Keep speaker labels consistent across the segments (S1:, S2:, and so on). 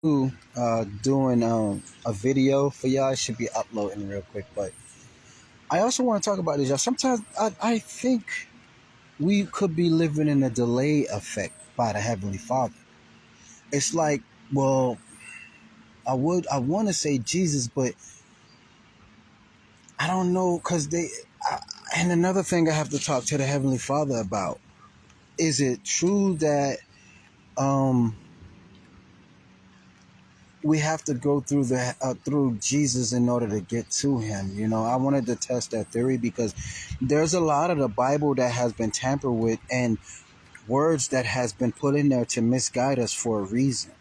S1: Doing a video for y'all. I should be uploading real quick, but I also want to talk about this, y'all. Sometimes I think we could be living in a delay effect by the Heavenly Father. It's like, well, I want to say Jesus, but I don't know because and another thing I have to talk to the Heavenly Father about. Is it true that um we have to go through through Jesus in order to get to him? I wanted to test that theory because there's a lot of the Bible that has been tampered with and words that has been put in there to misguide us for a reason.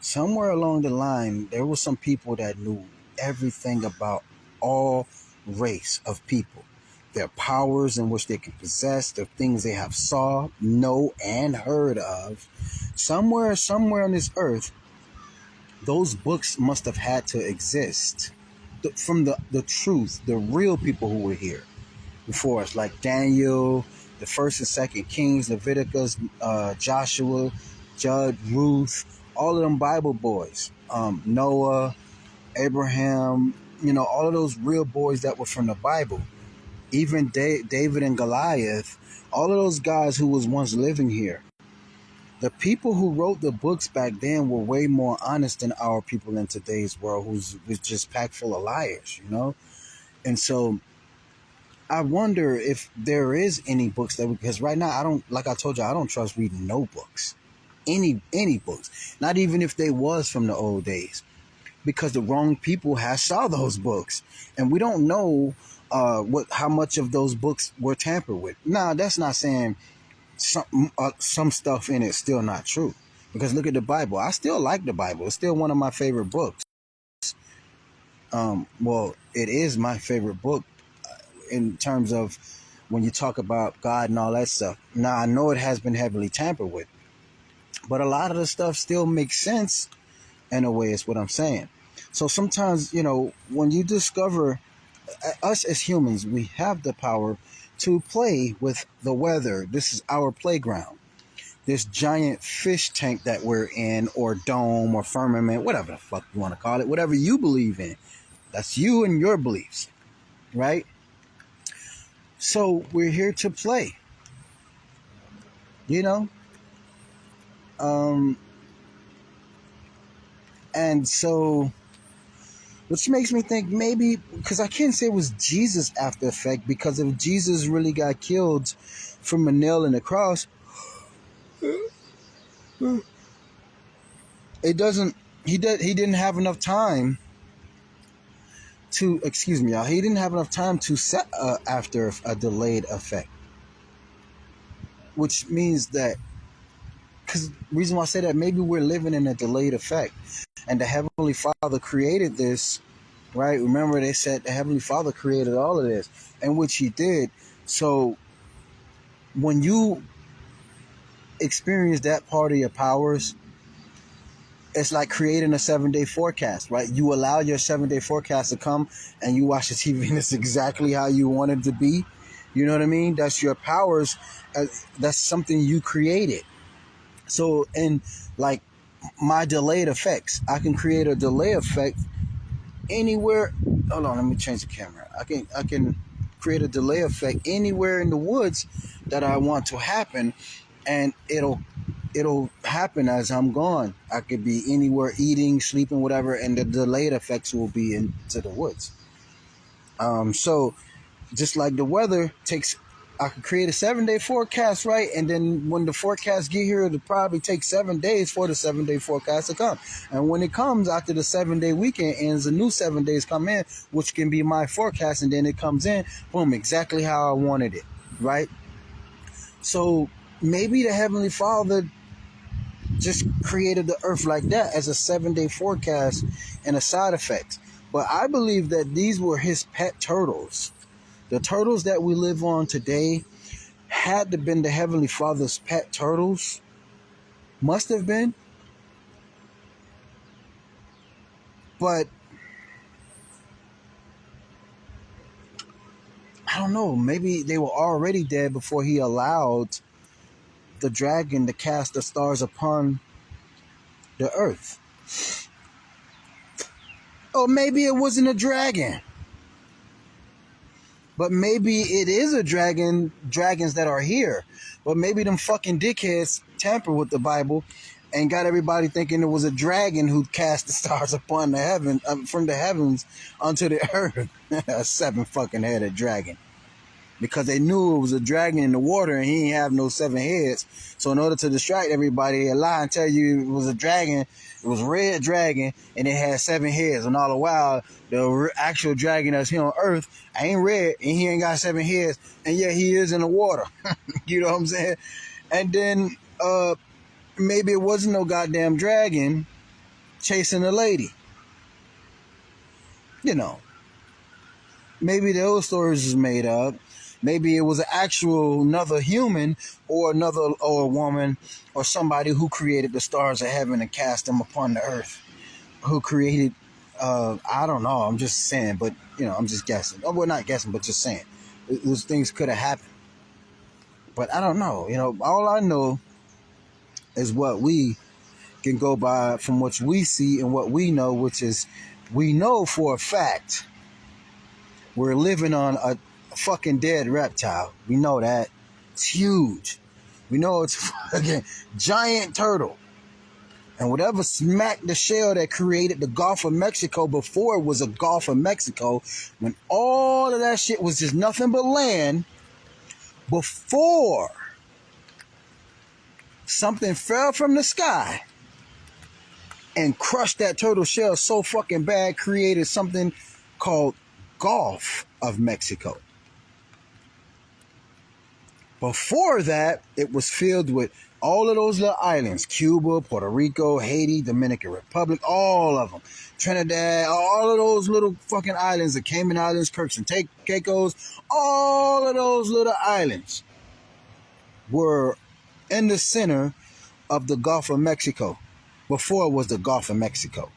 S1: Somewhere along the line, there were some people that knew everything about all race of people, their powers in which they can possess, the things they have saw, know, and heard of. Somewhere on this earth, those books must have had to exist from the truth, the real people who were here before us, like Daniel, the first and second Kings, Leviticus, Joshua, Judge, Ruth, all of them Bible boys, Noah, Abraham, all of those real boys that were from the Bible, even David and Goliath, all of those guys who was once living here. The people who wrote the books back then were way more honest than our people in today's world, who's was just packed full of liars. And so I wonder if there is any books because right now I don't, like I told you, I don't trust reading no books, any books, not even if they was from the old days, because the wrong people have saw those books, and we don't know how much of those books were tampered with. Now that's not saying some stuff in it still not true, because look at the Bible. I still like the Bible. It's still one of my favorite books. Well, it is my favorite book in terms of when you talk about God and all that stuff. Now I know it has been heavily tampered with, but a lot of the stuff still makes sense in a way. Is what I'm saying. So sometimes, when you discover us as humans, we have the power to play with the weather. This is our playground. This giant fish tank that we're in, or dome, or firmament, whatever the fuck you want to call it, whatever you believe in. That's you and your beliefs, right? So we're here to play, you know? Um, and so, which makes me think maybe, because I can't say it was Jesus after effect, because if Jesus really got killed from a nail in the cross, it doesn't, he didn't have enough time to, excuse me, y'all, he didn't have enough time to set after a delayed effect, which means that, because reason why I say that, maybe we're living in a delayed effect, and the Heavenly Father created this, right? Remember, they said the Heavenly Father created all of this, and which he did. So when you experience that part of your powers, it's like creating a 7-day forecast, right? You allow your 7-day forecast to come, and you watch the TV, and it's exactly how you want it to be. You know what I mean? That's your powers. That's something you created. So, in like my delayed effects, I can create a delay effect anywhere. Hold on, let me change the camera. I can create a delay effect anywhere in the woods that I want to happen, and it'll happen as I'm gone. I could be anywhere, eating, sleeping, whatever, and the delayed effects will be into the woods. So just like the weather takes, I could create a 7-day forecast, right? And then when the forecast get here, it'll probably take 7 days for the 7-day forecast to come. And when it comes after the 7-day weekend ends, a new 7 days come in, which can be my forecast, and then it comes in, boom, exactly how I wanted it, right? So maybe the Heavenly Father just created the earth like that as a 7-day forecast and a side effect. But I believe that these were his pet turtles. The turtles that we live on today had to been the Heavenly Father's pet turtles. Must have been. But I don't know. Maybe they were already dead before he allowed the dragon to cast the stars upon the earth. Or maybe it wasn't a dragon. But maybe it is a dragon, dragons that are here. But maybe them fucking dickheads tampered with the Bible and got everybody thinking it was a dragon who cast the stars upon the heaven, from the heavens onto the earth. A 7 fucking headed dragon. Because they knew it was a dragon in the water and he ain't have no 7 heads. So in order to distract everybody, they lie and tell you it was a dragon. It was a red dragon and it had 7 heads. And all the while, the actual dragon that's here on earth ain't red and he ain't got 7 heads. And yet he is in the water. You know what I'm saying? And then maybe it wasn't no goddamn dragon chasing a lady. You know. Maybe those stories is made up. Maybe it was an actual another human or a woman or somebody who created the stars of heaven and cast them upon the earth. Who created I don't know, I'm just saying, but I'm just guessing. Oh, well, not guessing, but just saying. Those things could have happened. But I don't know. All I know is what we can go by from what we see and what we know, which is we know for a fact we're living on a fucking dead reptile. We know that. It's huge. We know it's a fucking giant turtle. And whatever smacked the shell that created the Gulf of Mexico before it was a Gulf of Mexico, when all of that shit was just nothing but land, before something fell from the sky and crushed that turtle shell so fucking bad, created something called Gulf of Mexico. Before that, it was filled with all of those little islands: Cuba, Puerto Rico, Haiti, Dominican Republic, all of them. Trinidad, all of those little fucking islands, the Cayman Islands, Turks and Caicos, all of those little islands were in the center of the Gulf of Mexico before it was the Gulf of Mexico.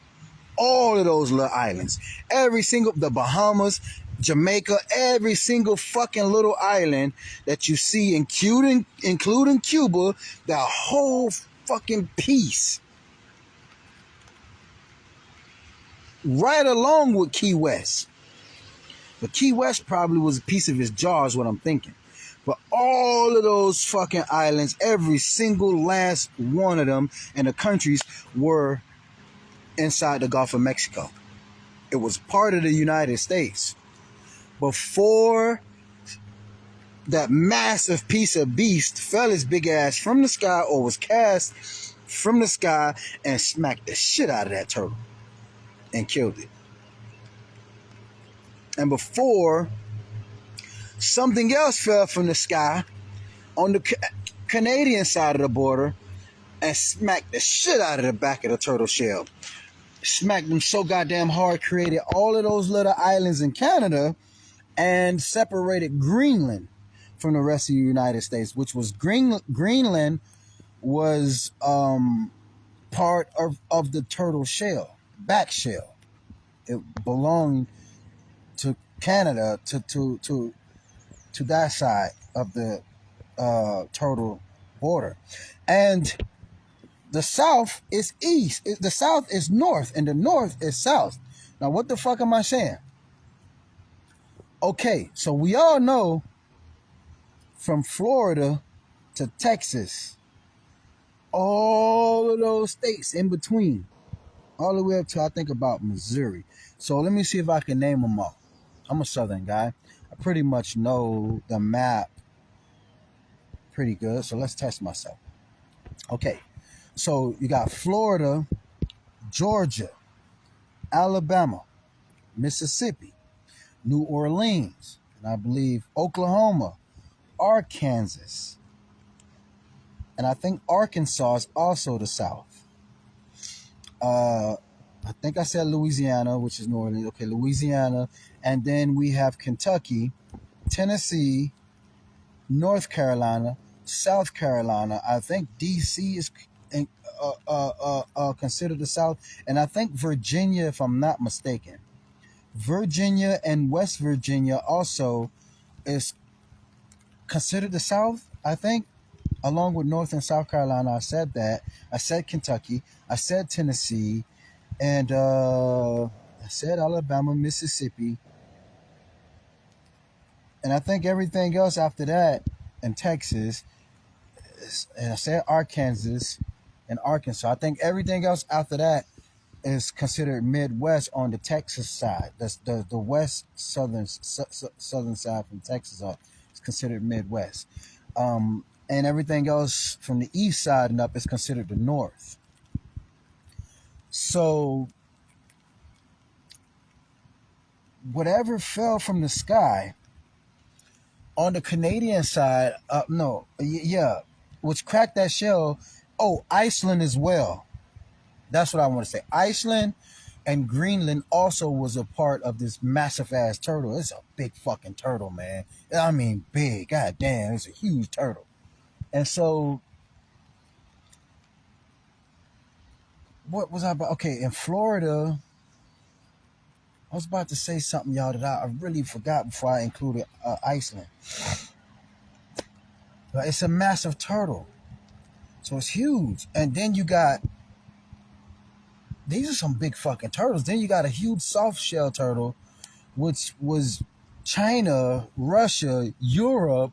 S1: All of those little islands, the Bahamas, Jamaica, every single fucking little island that you see, including Cuba, that whole fucking piece, right along with Key West. But Key West probably was a piece of his jaw, is what I'm thinking. But all of those fucking islands, every single last one of them, and the countries were inside the Gulf of Mexico. It was part of the United States. Before that massive piece of beast fell his big ass from the sky or was cast from the sky and smacked the shit out of that turtle and killed it. And before something else fell from the sky on the Canadian side of the border and smacked the shit out of the back of the turtle shell. Smacked them so goddamn hard, created all of those little islands in Canada and separated Greenland from the rest of the United States, which was Greenland was part of the turtle shell, back shell. It belonged to Canada, to that side of the turtle border. And the south is east. The south is north, and the north is south. Now, what the fuck am I saying? Okay, so we all know from Florida to Texas, all of those states in between, all the way up to, I think, about Missouri. So let me see if I can name them all. I'm a Southern guy. I pretty much know the map pretty good, so let's test myself. Okay, so you got Florida, Georgia, Alabama, Mississippi, New Orleans, and I believe Oklahoma, Arkansas, and I think Arkansas is also the South. I think I said Louisiana, which is New Orleans. Okay, Louisiana, and then we have Kentucky, Tennessee, North Carolina, South Carolina. I think D.C. is considered the South, and I think Virginia, if I'm not mistaken. Virginia and West Virginia also is considered the South, I think. along with North and South Carolina. I said that. I said Kentucky. I said Tennessee, and I said Alabama, Mississippi, and I think everything else after that, and Texas, and I said Arkansas and Arkansas. I think everything else after that is considered Midwest on the Texas side. That's the west southern side from Texas up. It's considered Midwest. And everything else from the east side and up is considered the North. So whatever fell from the sky on the Canadian side, which cracked that shell. Oh, Iceland as well. That's what I want to say. Iceland and Greenland also was a part of this massive ass turtle. It's a big fucking turtle, man. I mean, big. God damn, it's a huge turtle. And so, what was I about? Okay, in Florida, I was about to say something, y'all, that I really forgot before I included Iceland. But it's a massive turtle. So it's huge. And then you got, these are some big fucking turtles. Then you got a huge soft shell turtle, which was China, Russia, Europe,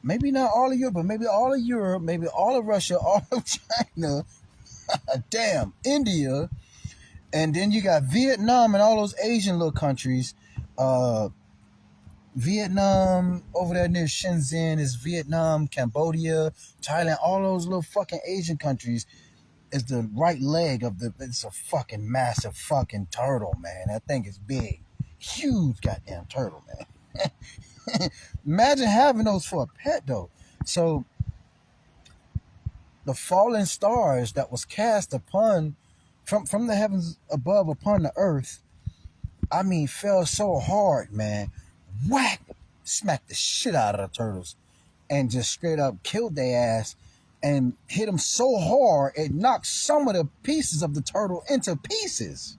S1: maybe not all of Europe, but maybe all of Europe, maybe all of Russia, all of China, damn, India, and then you got Vietnam and all those Asian little countries. Vietnam, over there near Shenzhen is Vietnam, Cambodia, Thailand, all those little fucking Asian countries is the right leg of it's a fucking massive fucking turtle, man. That thing is big. Huge goddamn turtle, man. Imagine having those for a pet, though. So, the fallen stars that was cast upon, from the heavens above upon the earth, I mean, fell so hard, man. Whack! Smacked the shit out of the turtles and just straight up killed their ass and hit them so hard it knocked some of the pieces of the turtle into pieces.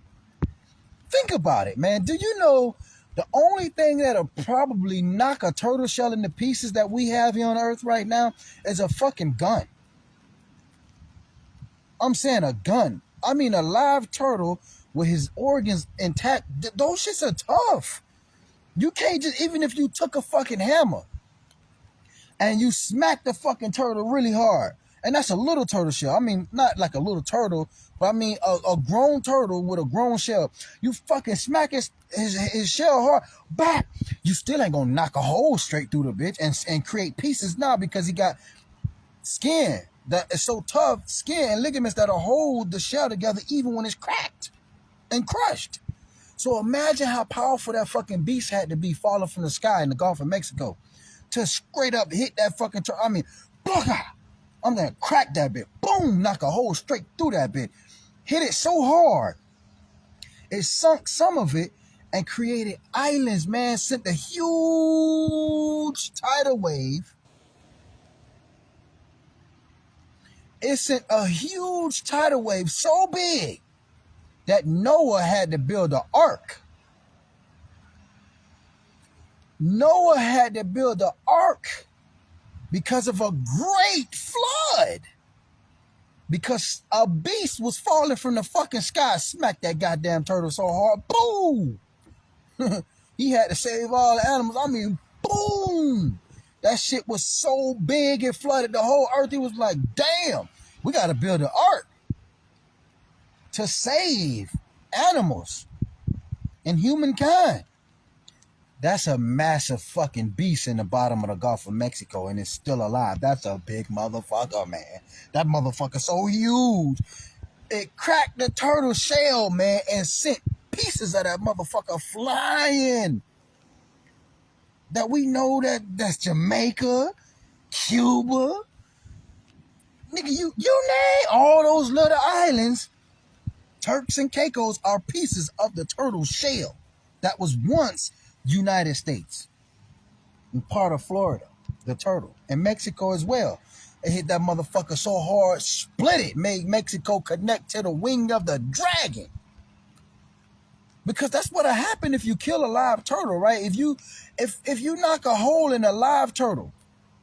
S1: Think about it, man. Do you know the only thing that'll probably knock a turtle shell into pieces that we have here on Earth right now is a fucking gun? I'm saying a gun. I mean a live turtle with his organs intact. Those shits are tough. You can't just, even if you took a fucking hammer and you smack the fucking turtle really hard, and that's a little turtle shell. I mean, not like a little turtle, but I mean a grown turtle with a grown shell. You fucking smack his shell hard, back. You still ain't gonna knock a hole straight through the bitch and create pieces now, because he got skin that is so tough, skin and ligaments that'll hold the shell together even when it's cracked and crushed. So imagine how powerful that fucking beast had to be falling from the sky in the Gulf of Mexico to straight up hit that fucking turtle. I mean, I'm gonna crack that bit. Boom, knock a hole straight through that bit. Hit it so hard, it sunk some of it and created islands, man. Sent a huge tidal wave. It sent a huge tidal wave so big that Noah had to build an ark. Noah had to build an ark because of a great flood. Because a beast was falling from the fucking sky, smacked that goddamn turtle so hard, boom! He had to save all the animals. I mean, boom! That shit was so big it flooded the whole earth. He was like, damn, we got to build an ark to save animals and humankind. That's a massive fucking beast in the bottom of the Gulf of Mexico, and it's still alive. That's a big motherfucker, man. That motherfucker's so huge. It cracked the turtle shell, man, and sent pieces of that motherfucker flying. That we know that's Jamaica, Cuba. Nigga, you name all those little islands. Turks and Caicos are pieces of the turtle shell that was once United States and part of Florida, the turtle, and Mexico as well. It hit that motherfucker so hard, split it, made Mexico connect to the wing of the dragon. Because that's what'll happen if you kill a live turtle, right? If you knock a hole in a live turtle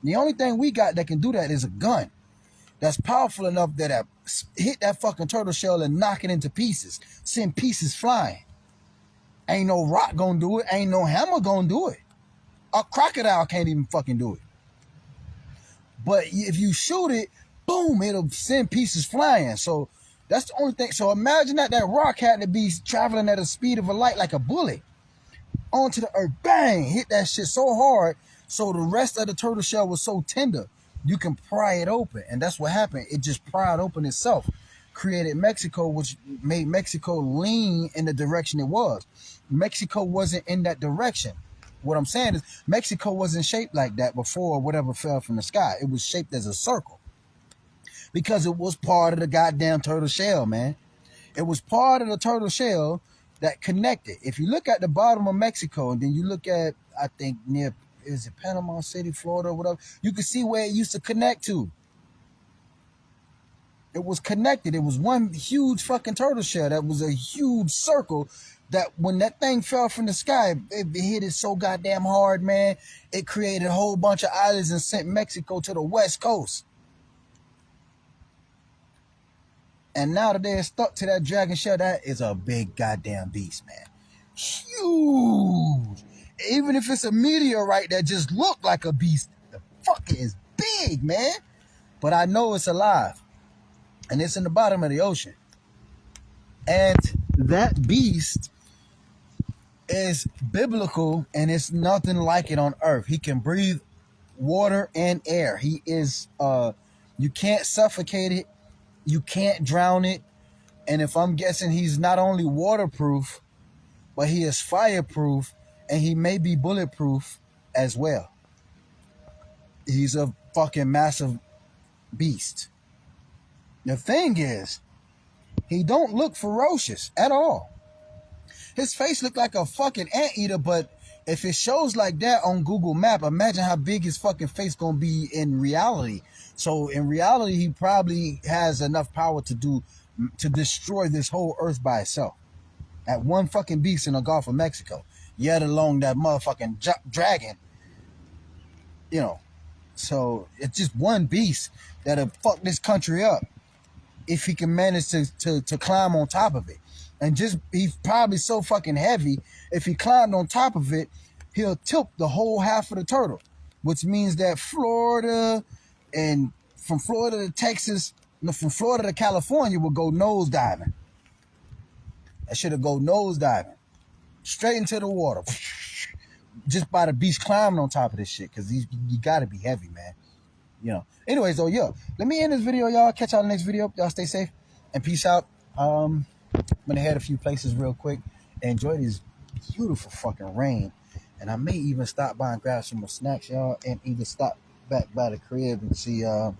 S1: The only thing we got that can do that is a gun that's powerful enough that hit that fucking turtle shell and knock it into pieces, send pieces flying. Ain't no rock gonna do it. Ain't no hammer gonna do it. A crocodile can't even fucking do it. But if you shoot it, boom, it'll send pieces flying. So that's the only thing. So imagine that rock had to be traveling at the speed of a light like a bullet onto the earth. Bang! Hit that shit so hard. So the rest of the turtle shell was so tender, you can pry it open. And that's what happened. It just pried open itself. Created Mexico, which made Mexico lean in the direction it was. Mexico wasn't in that direction. What I'm saying is Mexico wasn't shaped like that before whatever fell from the sky. It was shaped as a circle because it was part of the goddamn turtle shell, man. It was part of the turtle shell that connected. If you look at the bottom of Mexico and then you look at, I think near, is it Panama City, Florida, or whatever, you can see where it used to connect to. It was connected. It was one huge fucking turtle shell that was a huge circle that when that thing fell from the sky, it hit it so goddamn hard, man. It created a whole bunch of islands and sent Mexico to the west coast. And now that they're stuck to that dragon shell, that is a big goddamn beast, man. Huge. Even if it's a meteorite that just looked like a beast, the fuck is big, man. But I know it's alive. And it's in the bottom of the ocean. And that beast is biblical, and it's nothing like it on earth. He can breathe water and air. He is, you can't suffocate it. You can't drown it. And if I'm guessing, he's not only waterproof, but he is fireproof, and he may be bulletproof as well. He's a fucking massive beast. The thing is, he don't look ferocious at all. His face looked like a fucking anteater, but if it shows like that on Google Map, imagine how big his fucking face gonna be in reality. So in reality, he probably has enough power to destroy this whole earth by itself. At one fucking beast in the Gulf of Mexico, yet alone that motherfucking dragon. You know, so it's just one beast that'll fuck this country up if he can manage to climb on top of it. And just, he's probably so fucking heavy, if he climbed on top of it, he'll tilt the whole half of the turtle, which means that Florida, and from Florida to Texas, from Florida to California will go nose diving. That shit'll go nose diving. Straight into the water. Just by the beast climbing on top of this shit, because you gotta be heavy, man. You know. Anyways, though, yo, let me end this video, y'all. Catch y'all in the next video. Y'all stay safe and peace out. I'm gonna head a few places real quick and enjoy this beautiful fucking rain. And I may even stop by and grab some more snacks, y'all, and either stop back by the crib and see. No,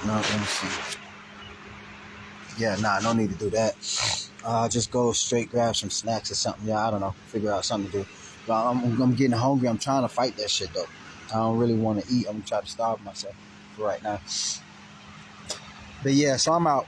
S1: let me see. Yeah, nah, no need to do that. Just go straight grab some snacks or something. Yeah, I don't know. Figure out something to do. But I'm getting hungry. I'm trying to fight that shit though. I don't really want to eat. I'm gonna try to starve myself for right now. But yeah, so I'm out.